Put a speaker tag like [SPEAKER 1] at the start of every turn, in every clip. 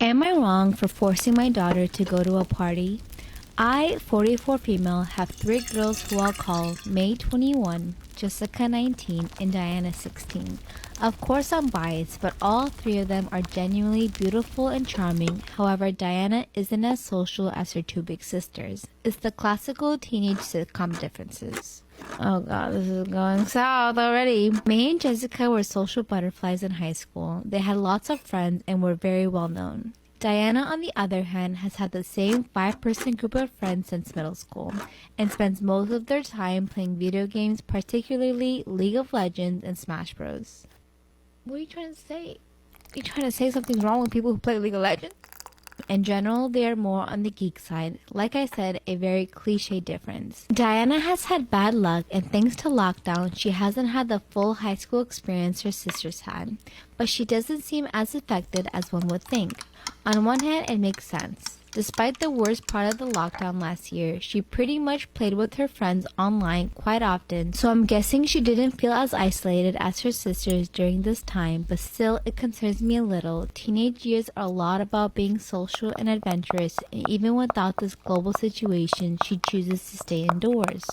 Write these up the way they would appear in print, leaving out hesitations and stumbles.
[SPEAKER 1] Am I wrong for forcing my daughter to go to a party? I, 44 female, have three girls who I'll call May 21, Jessica 19, and Diana 16. Of course I'm biased, but all three of them are genuinely beautiful and charming. However, Diana isn't as social as her two big sisters. It's the classical teenage sitcom differences. Oh god, this is going south already. May and Jessica were social butterflies in high school. They had lots of friends and were very well known. Diana, on the other hand, has had the same 5-person group of friends since middle school and spends most of their time playing video games, particularly League of Legends and Smash Bros. What are you trying to say? Are you trying to say something's wrong with people who play League of Legends? In general, they are more on the geek side. Like I said, a very cliche difference. Diana has had bad luck, and thanks to lockdown, she hasn't had the full high school experience her sisters had. But she doesn't seem as affected as one would think. On one hand, it makes sense. Despite the worst part of the lockdown last year, she pretty much played with her friends online quite often, so I'm guessing she didn't feel as isolated as her sisters during this time, but still it concerns me a little. Teenage years are a lot about being social and adventurous, and even without this global situation, she chooses to stay indoors.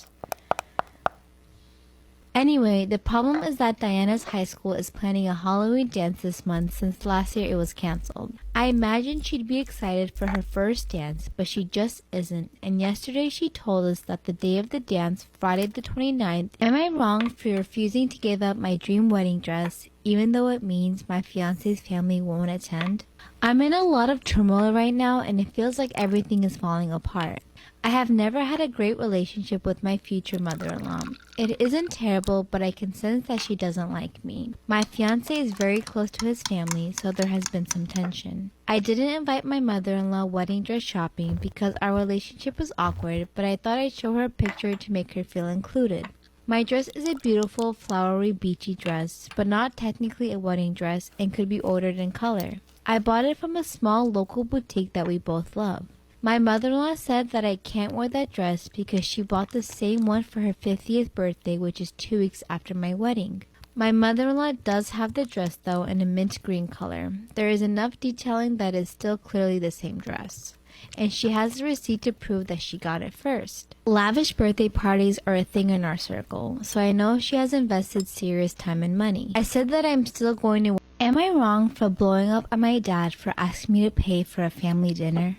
[SPEAKER 1] Anyway, the problem is that Diana's high school is planning a Halloween dance this month since last year it was cancelled. I imagine she'd be excited for her first dance, but she just isn't, and yesterday she told us that the day of the dance, Friday the 29th, am I wrong for refusing to give up my dream wedding dress, even though it means my fiance's family won't attend? I'm in a lot of turmoil right now, and it feels like everything is falling apart. I have never had a great relationship with my future mother-in-law. It isn't terrible, but I can sense that she doesn't like me. My fiance is very close to his family, so there has been some tension. I didn't invite my mother-in-law wedding dress shopping because our relationship was awkward, but I thought I'd show her a picture to make her feel included. My dress is a beautiful, flowery, beachy dress, but not technically a wedding dress and could be ordered in color. I bought it from a small local boutique that we both love. My mother-in-law said that I can't wear that dress because she bought the same one for her 50th birthday, which is 2 weeks after my wedding. My mother-in-law does have the dress though in a mint green color. There is enough detailing that is still clearly the same dress. And she has the receipt to prove that she got it first. Lavish birthday parties are a thing in our circle, so I know she has invested serious time and money. I said that I'm still going to... Am I wrong for blowing up at my dad for asking me to pay for a family dinner?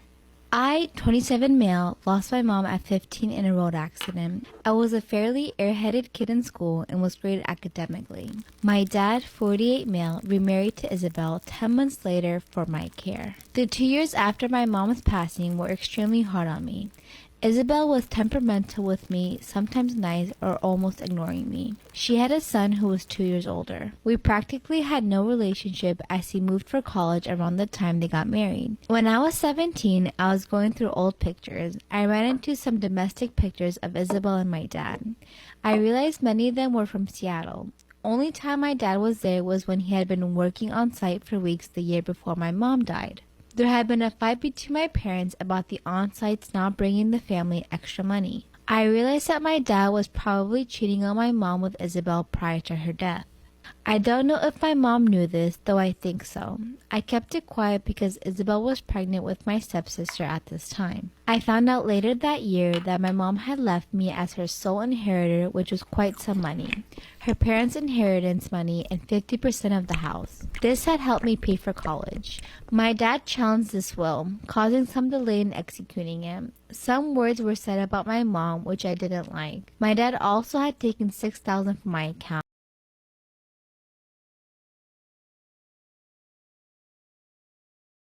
[SPEAKER 1] I, 27 male, lost my mom at 15 in a road accident. I was a fairly airheaded kid in school and was graded academically. My dad, 48 male, remarried to Isabel 10 months later for my care. The 2 years after my mom's passing were extremely hard on me. Isabel was temperamental with me, sometimes nice or almost ignoring me. She had a son who was 2 years older. We practically had no relationship as he moved for college around the time they got married. When I was 17, I was going through old pictures. I ran into some domestic pictures of Isabel and my dad. I realized many of them were from Seattle. Only time my dad was there was when he had been working on site for weeks the year before my mom died. There had been a fight between my parents about the on-sites not bringing the family extra money. I realized that my dad was probably cheating on my mom with Isabel prior to her death. I don't know if my mom knew this, though I think so. I kept it quiet because Isabel was pregnant with my stepsister at this time. I found out later that year that my mom had left me as her sole inheritor, which was quite some money. Her parents' inheritance money and 50% of the house. This had helped me pay for college. My dad challenged this will, causing some delay in executing it. Some words were said about my mom which I didn't like. My dad also had taken $6,000 from my account.